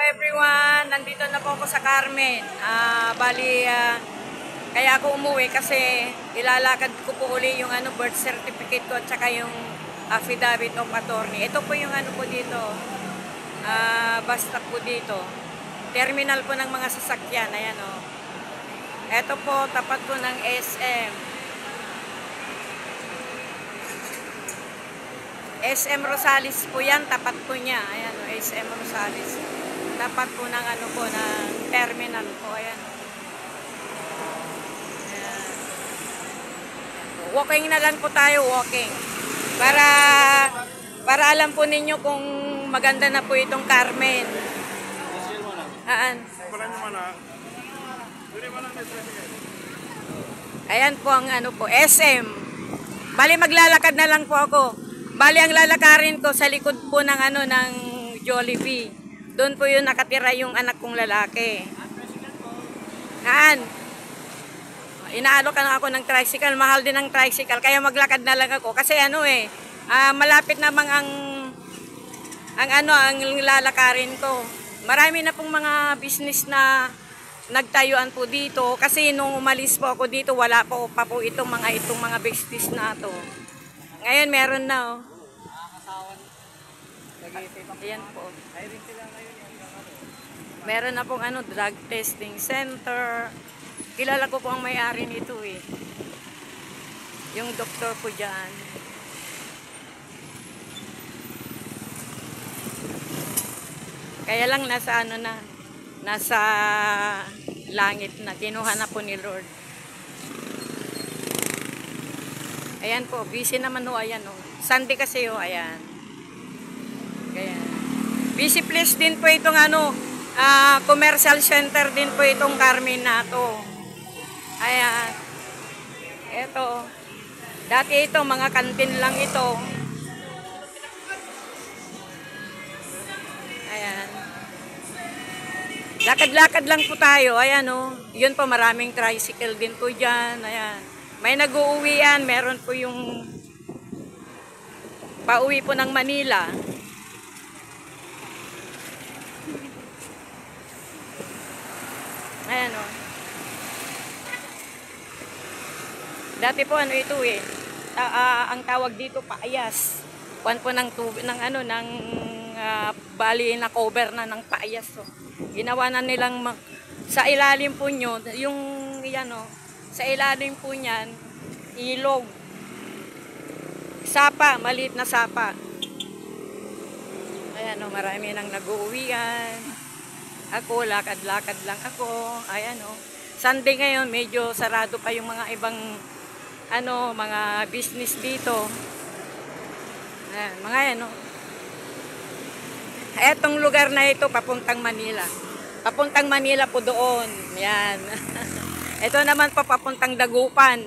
everyone! Nandito na po ako sa Carmen. Kaya ako umuwi kasi ilalakad ko po uli yung birth certificate ko at saka yung affidavit of attorney. Ito po yung po dito. Basta po dito. Terminal po ng mga sasakyan. Ayan o. Ito po, tapat po ng SM. SM Rosales po yan, tapat po niya. Ayan o, SM Rosales. Tapat po ng ng terminal po. Ayan. Ayan. Walking na lang po tayo, walking. Para alam po ninyo kung maganda na po itong Carmen. Ayan po ang po, SM. Bali maglalakad na lang po ako. Bali ang lalakarin ko sa likod po ng ng Jollibee. Doon po yung nakatira yung anak kong lalaki. Inaalo ka na ako ng tricycle. Mahal din ang tricycle. Kaya maglakad na lang ako. Kasi malapit namang ang lalakarin ko. Marami na pong mga business na nagtayuan po dito. Kasi nung umalis po ako dito, wala po pa po itong mga business na to. Ngayon meron na oh. Ayan po. Meron na pong drug testing center. Kilala ko po ang may-ari nito eh. Yung doktor po dyan. Kaya lang nasa nasa langit na. Kinuha na po ni Lord. Ayan po, busy naman ho, ayan ho. Sunday kasi ho, ayan. Kaya, busy place din po itong commercial center din po itong Carmen na to. Ayan. Ito. Dati ito, mga kantin lang ito. Ayan. Lakad-lakad lang po tayo. Ayan o. Yun po, maraming tricycle din po dyan. Ayan. May nag-uuwian. Meron po yung pauwi po ng Manila. Ayan o. Dati po ito eh. Ang tawag dito paayas. Kuwan po ng tubig ng bali na cover na ng paayas o. Ginawa na nilang sa ilalim po nyo, yung sa ilalim po niyan, ilog. Sapa, maliit na sapa. Ayan o, marami nang nag-uuwian. Ako, lakad-lakad lang ako. Ayan o. Sunday ngayon, medyo sarado pa yung mga ibang mga business dito. Ayan, mga yan o. Etong lugar na ito, papuntang Manila. Papuntang Manila po doon. Yan. Ito naman pa papuntang Dagupan.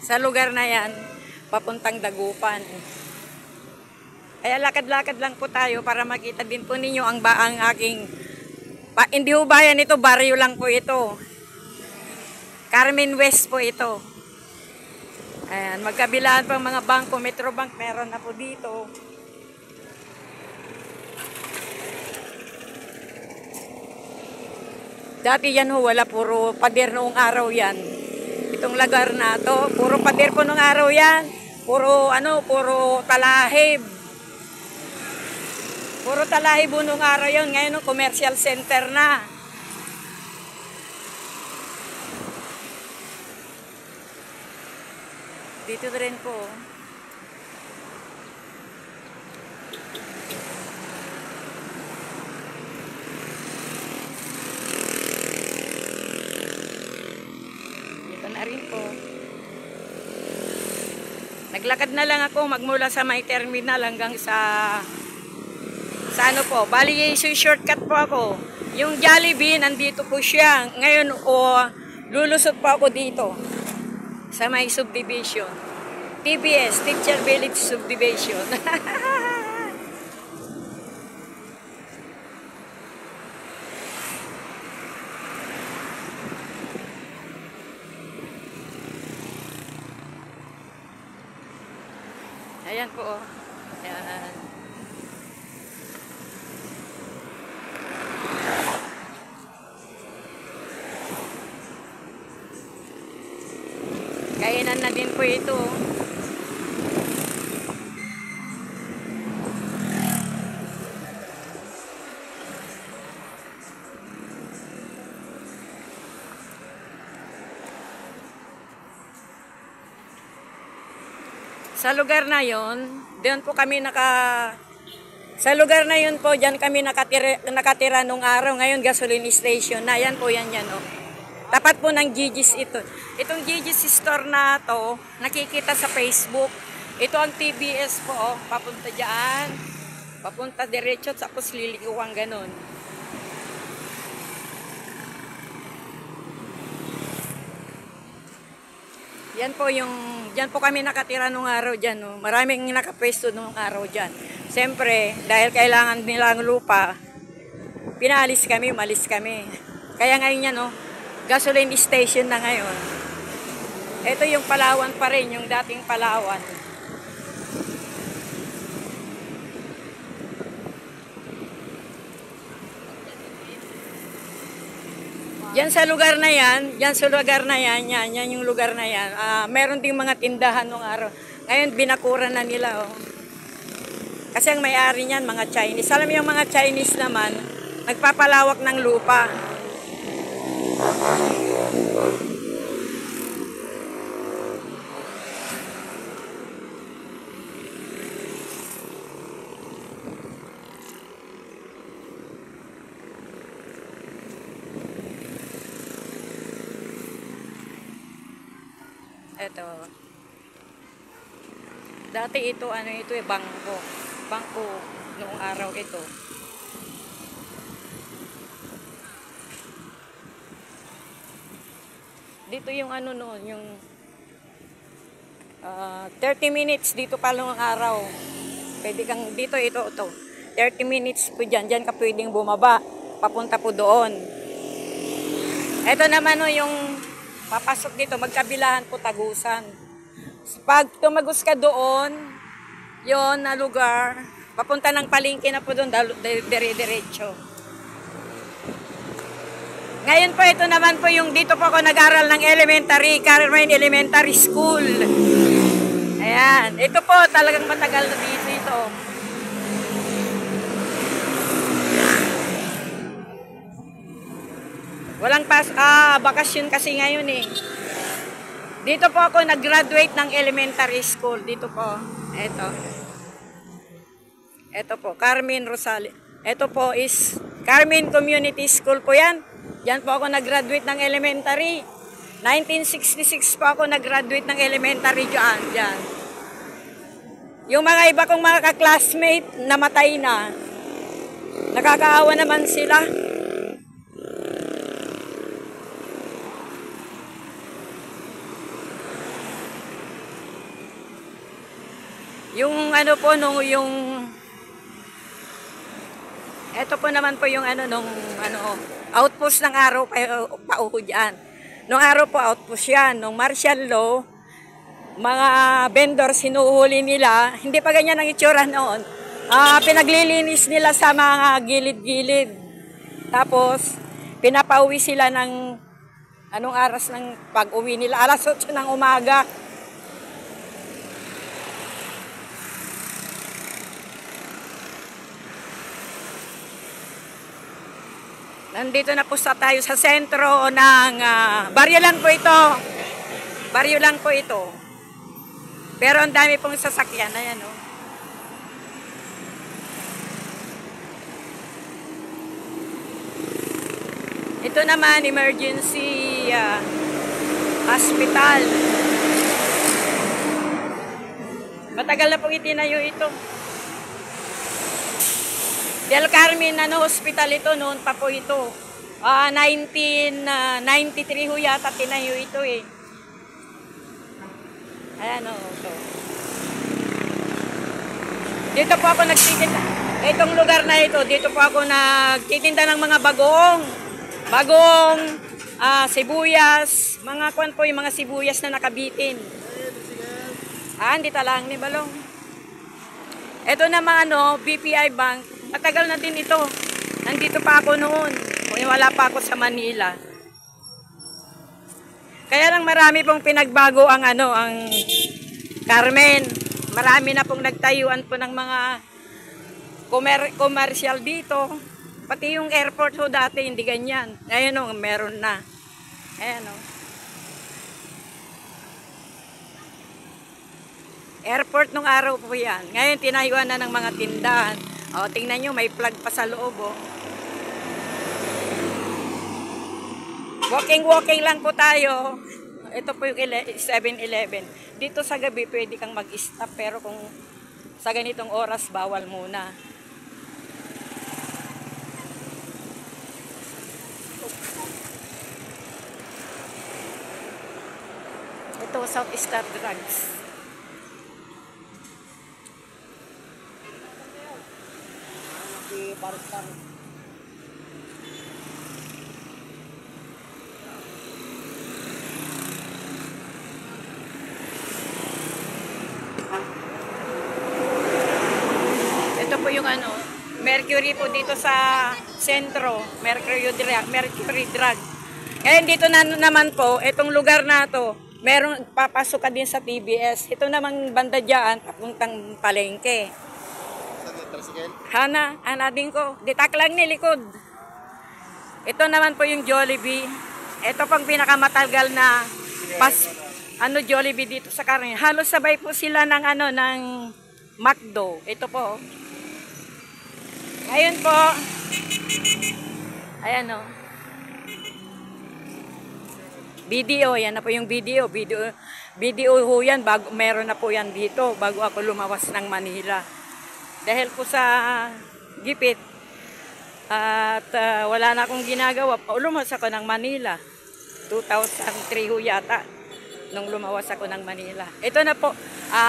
Sa lugar na yan, papuntang Dagupan. Kaya lakad-lakad lang po tayo para makita din po ninyo ang aking hindi ho bayan ito, baryo lang po ito. Carmen West po ito. Ayan, magkabilaan pang mga bangko, Metrobank meron na po dito. Dati yan ho, wala, puro pader noong araw yan. Itong lugar na to, puro pader po noong araw yan. Puro puro talahib. Puro talahib po noong araw yan. Ngayon commercial center na. Dito rin po. Rin po. Naglakad na lang ako magmula sa may terminal hanggang sa po. Bali, shortcut po ako. Yung Jollibee, nandito po siya. Ngayon, lulusot po ako dito. Sa may subdivision. TBS, Teacher Village Subdivision. Ayan po. Ayan. po ito. Sa lugar na yon, diyan po kami sa lugar na yun po, diyan kami nakatira nung araw. Ngayon, gasoline station na. Yan po, yan, oh. Tapat po ng Gigi's ito. Itong Gigi's store na to, nakikita sa Facebook. Ito ang TBS po, oh. Papunta dyan. Papunta diretso, tapos lilikuang ganun. Yan po diyan po kami nakatira nung araw dyan. No? Maraming nakapwesto nung araw dyan. Siyempre, dahil kailangan nilang lupa, pinaalis kami, umalis kami. Kaya ngayon yan, no? Gasoline station na ngayon. Ito yung Palawan pa rin, yung dating Palawan. Yan sa lugar na yan, yan yung lugar na yan. Meron ding mga tindahan nung araw. Ngayon, binakuran na nila, oh. Kasi ang may-ari niyan, mga Chinese. Alam mo yung mga Chinese naman, nagpapalawak ng lupa. Ito. Dati ito, bangko. Bangko noong araw ito. Dito yung noon, yung 30 minutes dito pa lang ang araw. Pwede kang dito, ito. 30 minutes po dyan ka pwedeng bumaba. Papunta po doon. Ito naman yung papasok dito, magkabilahan po Tagusan. Pag tumagos ka doon, yon na lugar, papunta ng palengke na po doon, dire-diretso. Ngayon po, ito naman po yung dito po ako nag-aral ng elementary, Carmen Elementary School. Ayan, ito po talagang matagal na dito. Walang bakasyon kasi ngayon eh. Dito po ako nag-graduate ng elementary school. Dito po. Ito po, Carmen Rosales. Ito po is Carmen Community School po yan. Yan po ako nag-graduate ng elementary. 1966 po ako nag-graduate ng elementary dyan. Yung mga iba kong mga ka-classmate namatay na. Nakakaawa naman sila. Yung ito po naman po yung outpost ng araw pauho dyan. Nung araw po outpost yan. Nung martial law, mga vendor sinuhuli nila, hindi pa ganyan ang itsura noon. Pinaglilinis nila sa mga gilid-gilid. Tapos, pinapauwi sila ng anong aras ng pag-uwi nila. 8:00 ng umaga. Nandito na po tayo sa sentro ng baryo lang po ito. Baryo lang po ito. Pero ang dami pong sasakyan. Ayan, oh. Ito naman, emergency hospital. Matagal na pong itinayo ito. Del Carmen hospital ito, noon pa po ito. 1993 ho yata tinayo ito eh. Ayan o. Dito po ako nagtitinda. Itong lugar na ito, dito po ako nagtitinda ng mga bagong sibuyas. Mga kwan po yung mga sibuyas na nakabitin. Hindi talang ni Balong. Ito naman BPI Bank. Matagal na din ito. Nandito pa ako noon. Wala pa ako sa Manila. Kaya lang marami pong pinagbago ang Carmen. Marami na pong nagtayuan po ng mga commercial dito. Pati yung airport ho dati hindi ganyan. Ngayon o, meron na. Ayan o. Airport nung araw po yan. Ngayon tinayuan na ng mga tindahan. O, tingnan nyo, may plug pa sa loob o. Walking lang po tayo. Ito po yung 7-Eleven. Dito sa gabi pwede kang mag-stop pero kung sa ganitong oras bawal muna. Ito, South Star Drugs. Ito po yung Mercury po dito sa sentro, Mercury Drug. Ngayon dito na naman po, itong lugar na to, merong papasok ka din sa TBS. Ito namang banda dyan, papuntang palengke. Hana din ko. Ditak lang ni likod. Ito naman po yung Jollibee. Ito pang pinakamatagal na Jollibee dito sa Carmen. Halos sabay po sila ng ng McDo. Ito po. Ngayon po. Ayan o. BDO, yan na po yung BDO. BDO ho yan, meron na po yan dito bago ako lumawas ng Manila. Dahil po sa gipit at wala na akong ginagawa, lumawas ako ng Manila. 2003 ho yata nung lumawas ako ng Manila. Ito na po,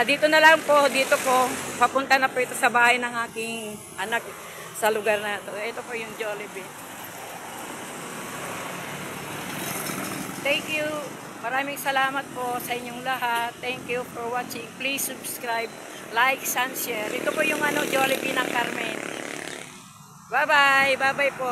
dito na lang po, dito po, papunta na po ito sa bahay ng aking anak sa lugar na ito. Ito po yung Jollibee. Thank you. Maraming salamat po sa inyong lahat. Thank you for watching. Please subscribe, like, and share. Ito po yung Jollibee ng Carmen. Bye-bye. Bye-bye po.